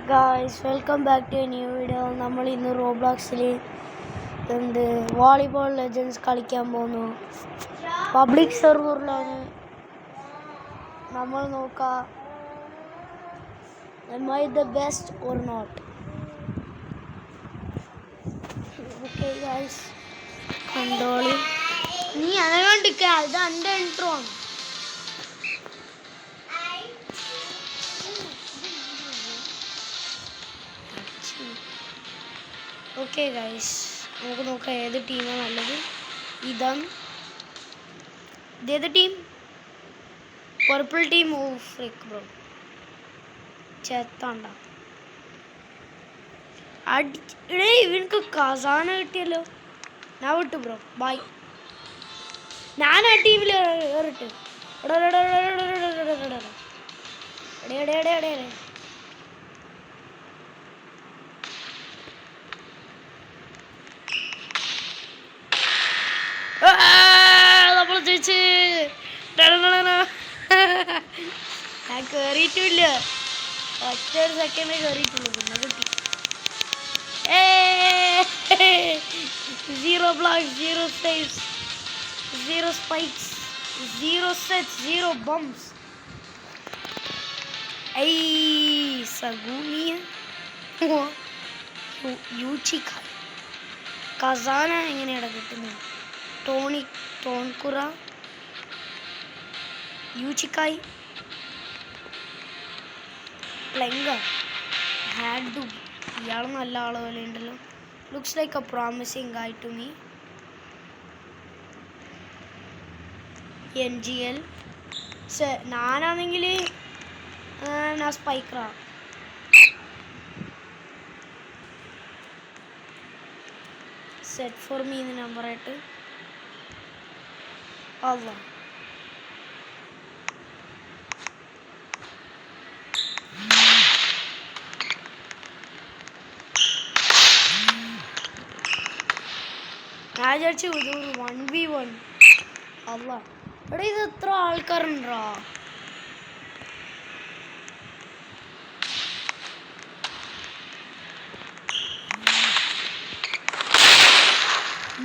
Guys welcome back to a new video. നമ്മൾ ഇന്ന് റോബ്ലോക്സിൽ volleyball legends കളിക്കാൻ പോകുന്നു. പബ്ലിക് സെർവറിലാണ് നമ്മൾ നോക്കാം am I the best or not. Okay guys, കണ്ടോളി. നീ അതുകൊണ്ടിരിക്കുക, അത് എൻ്റെ ഇൻട്രോ ആണ്. ഓക്കെ ഗൈസ്, നമുക്ക് നോക്കാം ഏത് ടീമാണ് നല്ലത്. ഇതേത് ടീം? Purple team. ഓ ഫ്രിക്ക് ബ്രോ, ചെത്താണ്ട. ഇവനക്ക് ഖസാന കിട്ടിയല്ലോ. ഞാൻ വിട്ടു ബ്രോ, ബൈ. ഞാൻ ആ ടീമിൽ കയറിട്ട് നമ്മൾ ചോദിച്ച് ഞാൻ കേറിയിട്ടില്ല. ഒറ്റ ഒരു സെക്കൻഡ് കേറിയിട്ടുള്ളൂ, പിന്നെ കിട്ടി. 0 blocks, 0 saves, 0 spikes, 0 sets, 0 bumps. Sagunia യൂച്ചിക്കായ്. Khazana എങ്ങനെയാണ് കിട്ടുന്നത്? ടോൺകുറ, യൂച്ചിക്കായ്, പ്ലെങ്ക, ഹാഡു. ഇയാൾ നല്ല ആള് പോലെ ഉണ്ടല്ലോ. Looks like a promising guy to me. NGL. ഞാനാണെങ്കിൽ ഞാൻ സ്പൈക്കറാ. സെറ്റ് ഫോർ മീ എന്ന് നമ്പറായിട്ട്. അല്ല, ഞാൻ വിചാരിച്ചു ഇതൊരു 1v1. അല്ല എടാ, ഇത് എത്ര ആൾക്കാരുണ്ടാ?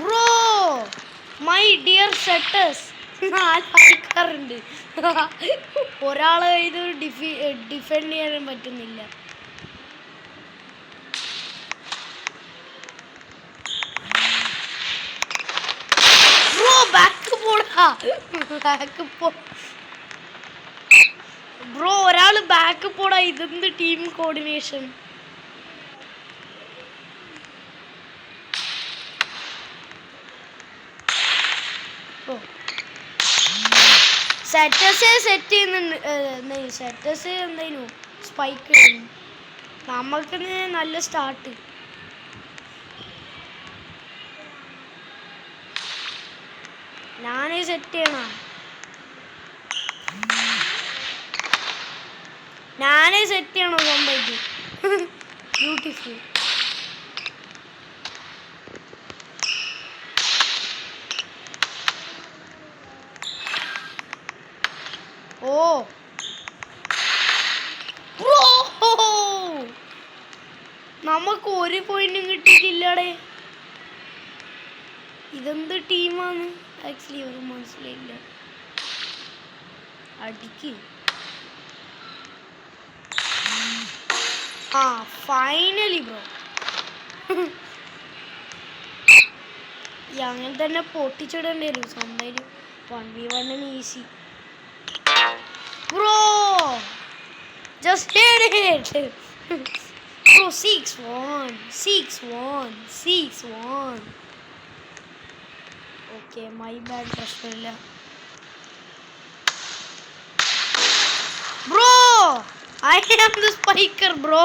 ബ്രോ മൈ ഡിയർ സെറ്റേഴ്സ്, 4 ആൾക്കാരുണ്ട്. ഒരാളെ ഇത് ഡിഫെൻഡ് ചെയ്യാനും പറ്റുന്നില്ല. ബ്രോ ബാക്ക് പോടാ, ബാക്ക് പോ ബ്രോ. ഒരാള് ബാക്ക് പോടാ. ഇതെന്ത് ടീം കോർഡിനേഷൻ? സെറ്റേഴ്സ് സെറ്റ് ചെയ്യുന്നുണ്ട്. സെറ്റേഴ്സ് എന്തായിരുന്നു സ്പൈക്ക്. നമ്മൾക്ക് നല്ല സ്റ്റാർട്ട്. ഞാനേ സെറ്റ് ചെയ്യണം. സ്വന്തമായിട്ട്. ബ്യൂട്ടിഫുൾ. ഓ ബ്രോ, നമുക്ക് ഒരു പോയിന്റും കിട്ടിയിട്ടില്ലടേ. ഇതെന്ത് ടീമാണ് ആക്ച്വലി ഒരു മനസ്സിലായില്ല. അടിക്ക്. Finally bro. അങ്ങനെ തന്നെ പൊട്ടിച്ചിടേണ്ടി വരും സ്വന്തമായിട്ട്. 1v1 easy bro. Just hit it. Bro, 6-1. Okay, my bad. പ്രശ്നമില്ല bro. I am the spiker bro.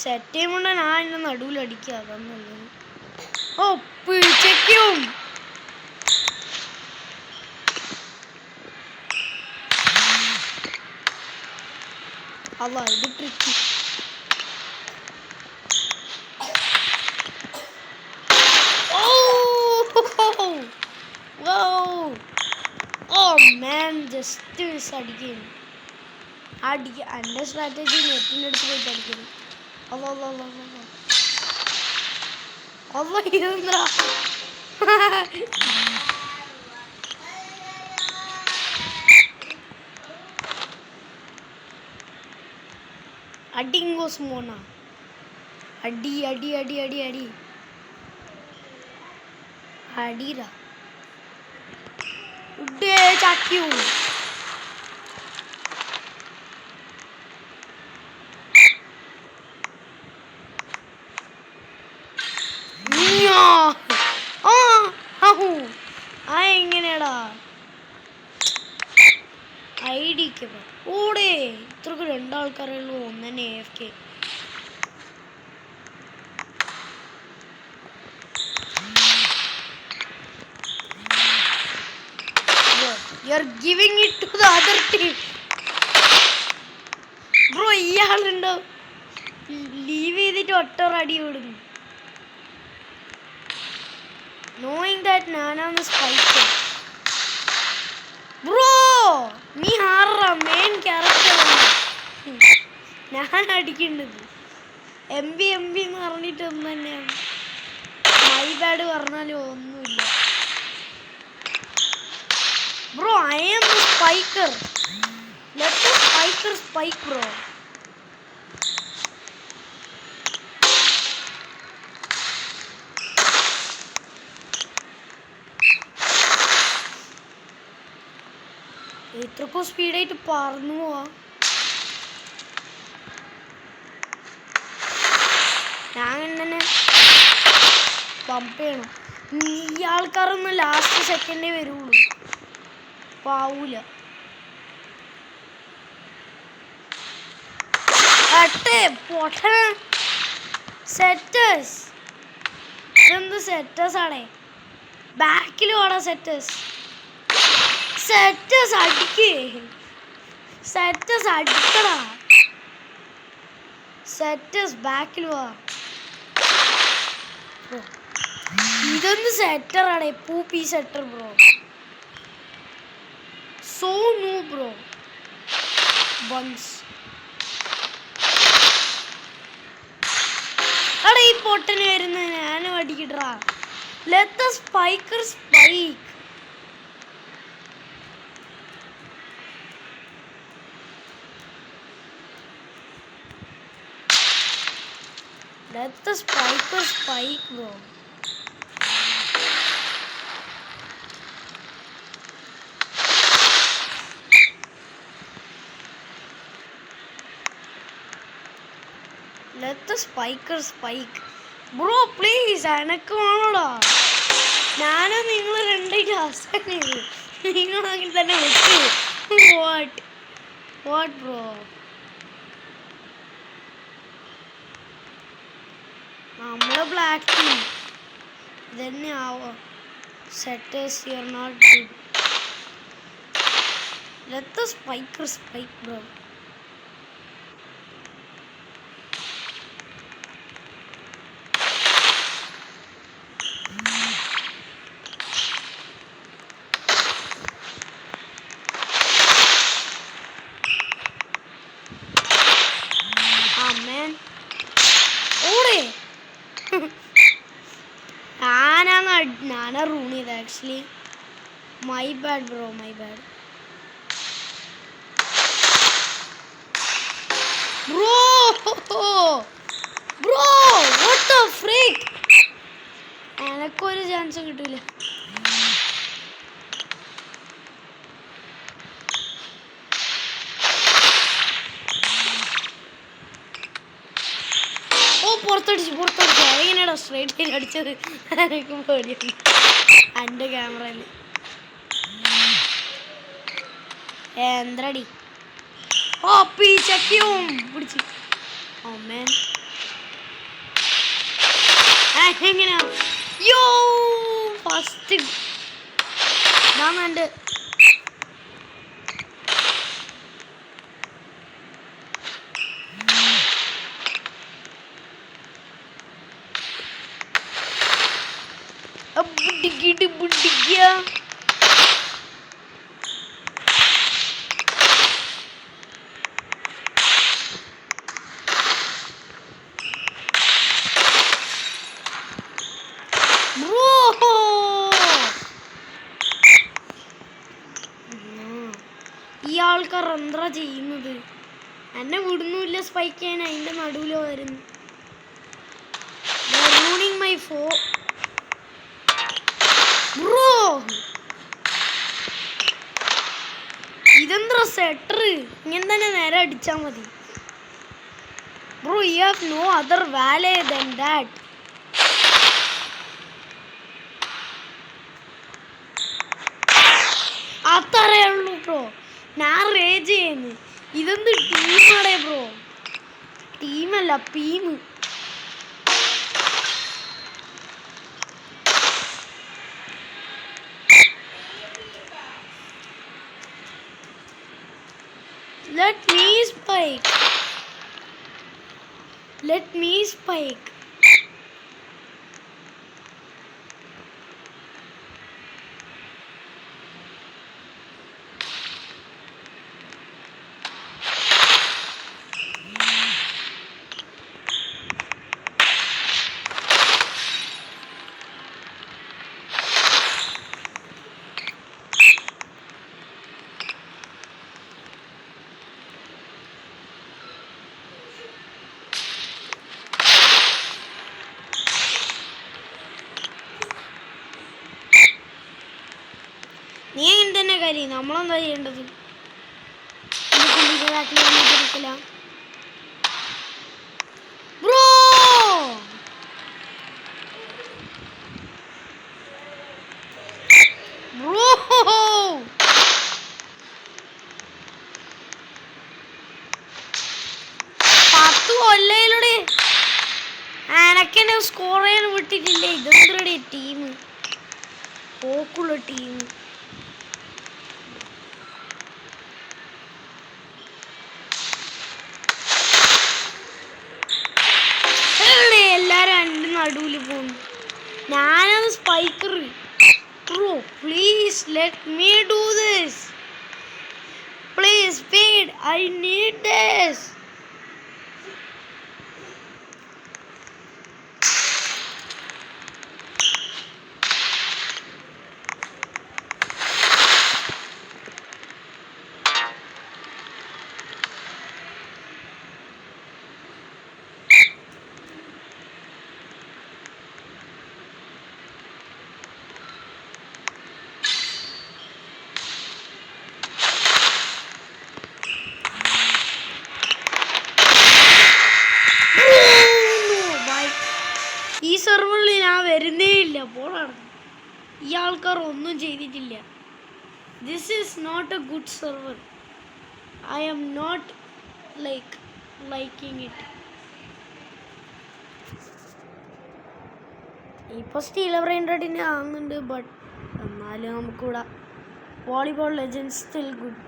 Set ചെയ്യുമ്പോണ്ട ഞാൻ എൻ്റെ നടുവിൽ അടിക്കുക. അതൊന്നുള്ളത്. ഓ പിടിച്ചേക്കും. അല്ല, ഇത് ട്രിക്കി. Oh man, just അടിക്കുന്നു. അടിക്ക. എൻ്റെ സ്ട്രാറ്റജി നെറ്റിൻ്റെ അടുത്ത് പോയിട്ട് അടിക്കുന്നു. അല്ല ഇതെന്താ അടിങ്കോസ് മോണ. അടി അടി അടി അടി അടി അടിടാ ഉഡേ ചാക്കിയു. എങ്ങനെയാടാ ഐഡിക്ക് ഓടേ ഇത്രക്ക് രണ്ടാൾക്കാരുള്ളൂ. ഒന്ന് തന്നെ AFK. You're giving it to the other team. Bro, ഇയാളുണ്ടോ ലീവ് ചെയ്തിട്ട് ഒട്ടർ അടി കൊടുക്കും. Knowing that ഞാനാണ് സ്പൈക്കർ. ബ്രോ നീ ആറാ മെയിൻ ക്യാരക്ടർ. ഞാൻ അടിക്കേണ്ടത് MB എന്ന് പറഞ്ഞിട്ട് ഒന്നും തന്നെയാണ്. മൈ ബാഡ് പറഞ്ഞാലും ഒന്നുമില്ല. Bro I am the spiker. Let the spiker spike bro. ഇത്രക്കും സ്പീഡായിട്ട് പറന്നു പോവാ. ഞാൻ തന്നെ പമ്പ് ചെയ്യണം. ഈ ആൾക്കാരൊന്നും ലാസ്റ്റ് സെക്കൻഡേ വരുള്ളൂ. പാവൂല. സെറ്റേഴ്സ് ഇതെന്ത് സെറ്റേഴ്സ് ആണേ. ബാക്കിൽ വേടാ സെറ്റേഴ്സ്. സെറ്റേഴ്സ് അടിക്ക്. സെറ്റേഴ്സ് അടിക്കടാ. സെറ്റേഴ്സ് ബാക്കിൽ വാ. ഇതൊന്ന് സെറ്ററാണേ. പൂപ്പി സെറ്റർ ബ്രോ. സോ നൂ ബ്രോ. ബൺസ് അടാ ഈ പൊട്ടന് വരുന്നത് ഞാനും അടിക്കട്ടാ. Let the spiker spike. Let the spiker spike, bro. Let the spiker spike. Bro, please, എനക്ക് വേണോടാ. ഞാനും നിങ്ങൾ രണ്ടായിട്ട് അവസാനം നിങ്ങളാണെങ്കിൽ തന്നെ വെച്ചു. What bro? നമ്മള് ബ്ലാക്ക് ടീം ഇതന്നെ ആവോ. Setters you are not good. Let the spiker spike bro. ആമേൻ ഓടേ. ഞാനാ റൂൺ ചെയ്ത് actually. My bad bro, my bad bro. Bro what the freak. എനക്കൊരു ചാൻസ് കിട്ടൂല. പുറത്തടിച്ചു. എങ്ങനെയാണോ സ്ട്രൈറ്റ് ആയിട്ട് അടിച്ചത്. എനിക്ക് പേടിയാണ് എൻ്റെ ക്യാമറയിൽ. എന്തടി ചക്കിയും പിടിച്ച്. ഓമേൻ എങ്ങനെയാ യോ ഫസ്റ്റ് ഇതാണ് എൻ്റെ. ബുഡിക്കുക ഈ ആൾക്കാർ എന്താ ചെയ്യുന്നത്? എന്നെ വിടുന്നില്ല സ്പൈക്ക് ചെയ്യാൻ, അതിൻ്റെ നടുവിൽ വരുന്നു. മൈ ഫോ ബ്രോ, ഇതെന്താ സെറ്റർ? ഇങ്ങനെ തന്നെ നേരെ അടിച്ചാൽ മതി. Bro, you have no other volley than that. അത്രയേ ഉള്ളൂ ബ്രോ. ഞാൻ റേജ് ചെയ്യുന്നു. ഇതെന്ത് ടീമാടേ ബ്രോ? ടീമല്ല, പീം. Let me spike. Let me spike. നീ എങ്ങനെ തന്നെ കാര്യം, നമ്മളെന്താ ചെയ്യേണ്ടത്? ബ്രോ, ബ്രോ, 10 കൊല്ലയിലൂടെ എനക്കെന്നെ സ്കോർ ചെയ്യാൻ വിട്ടിട്ടില്ലേ? ഇതെന്തേ ടീം, പോക്കുള്ള ടീം. എല്ലാരും എൻ്റെ നടുവിൽ പോകുന്നു. ഞാനത് spiker. Bro please let me do this. Please speed, I need this. ഈ സെർവറിൽ ഞാൻ വരുന്നേ ഇല്ല. പോളാണ്, ഈ ആൾക്കാർ ഒന്നും ചെയ്തിട്ടില്ല. This is not a good server. I am not liking it. ഇപ്പോൾ സ്റ്റീൽ ബ്രെയിൻഡിനെ ആകുന്നുണ്ട്, ബട്ട് എന്നാലും നമുക്കിവിടെ വോളിബോൾ ലെജൻഡ് സ്റ്റിൽ ഗുഡ്.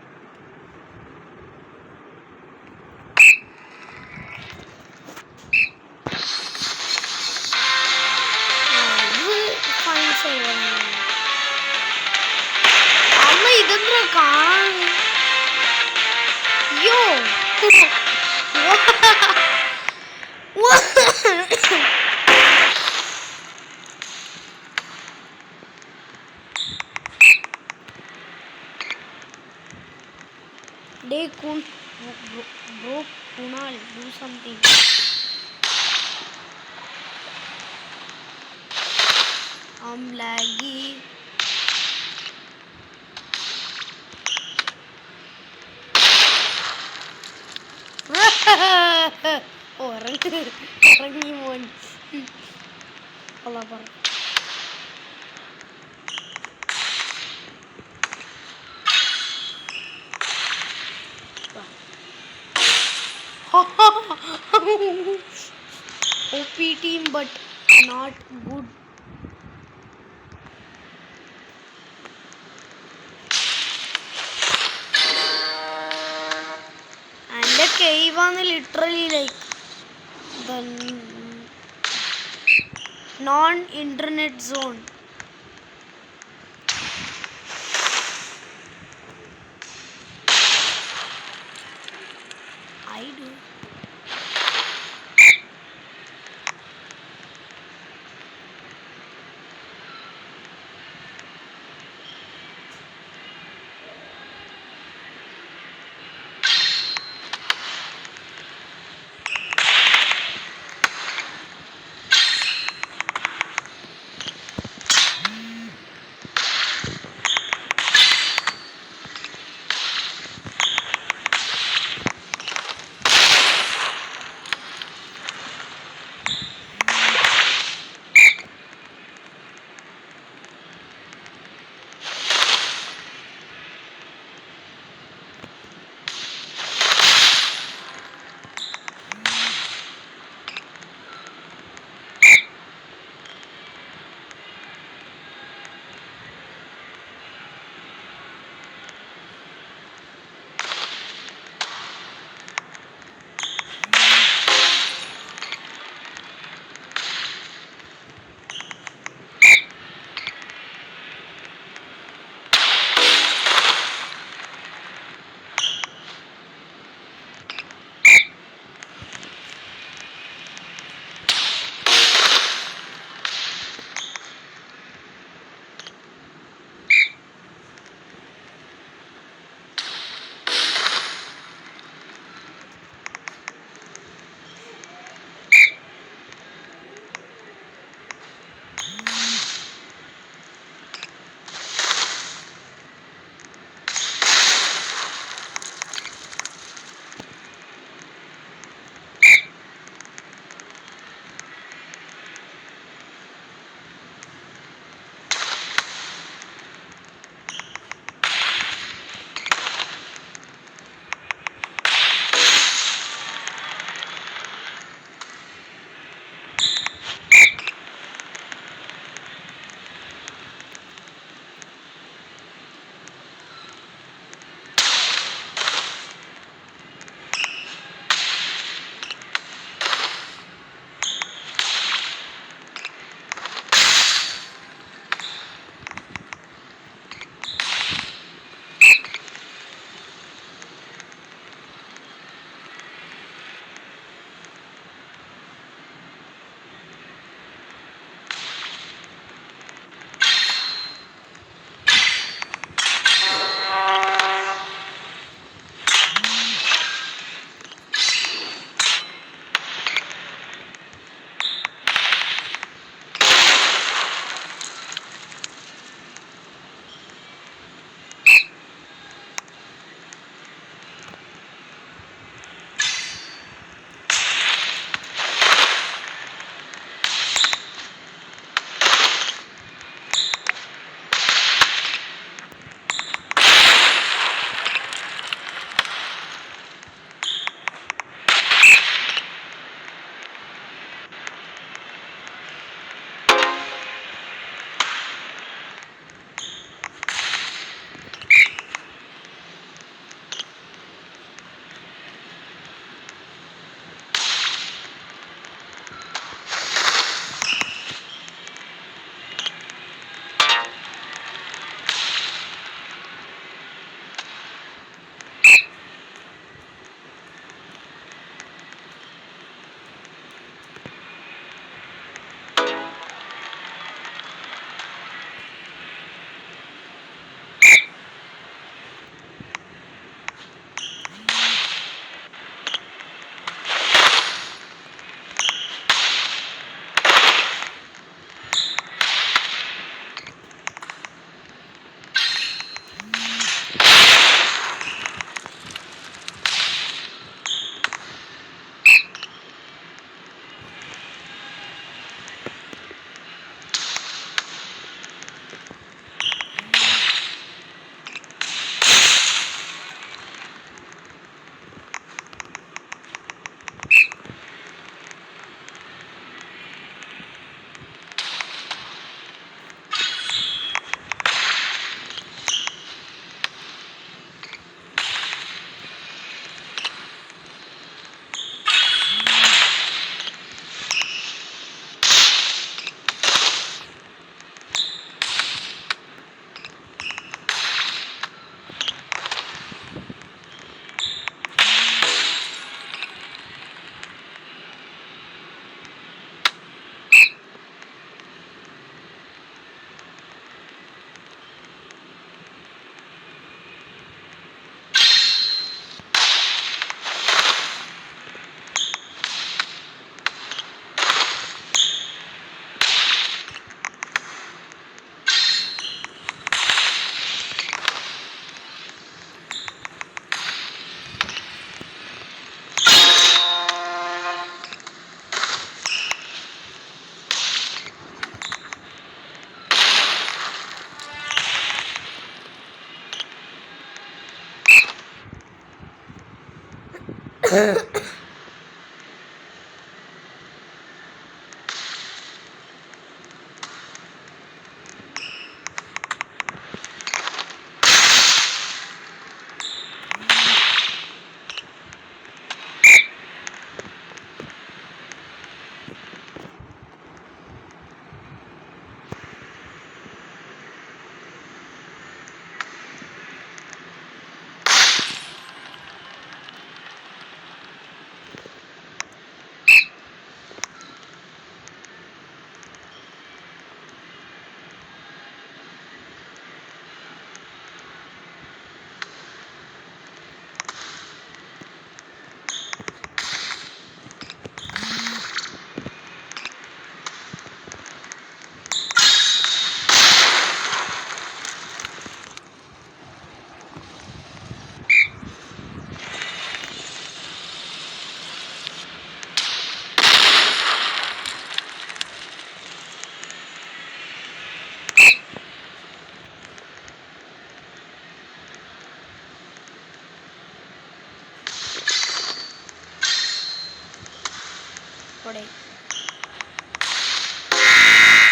അമ്മ ഇതെന്താ കാണാൻ? യോ day cool bro, Kunal do something. I'm laggy. ഇറങ്ങി മോൻ. പറ. OP team but not good. And the cave on literally like the non-internet zone. I do.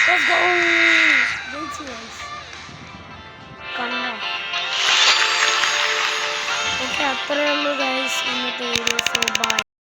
Let's go. ജയിച്ചു guys. കണ്ടോ? ഓക്കെ, അത്രയേ ഉള്ളൂ ഗൈസ് ഇന്നത്തെ വീഡിയോ. So by.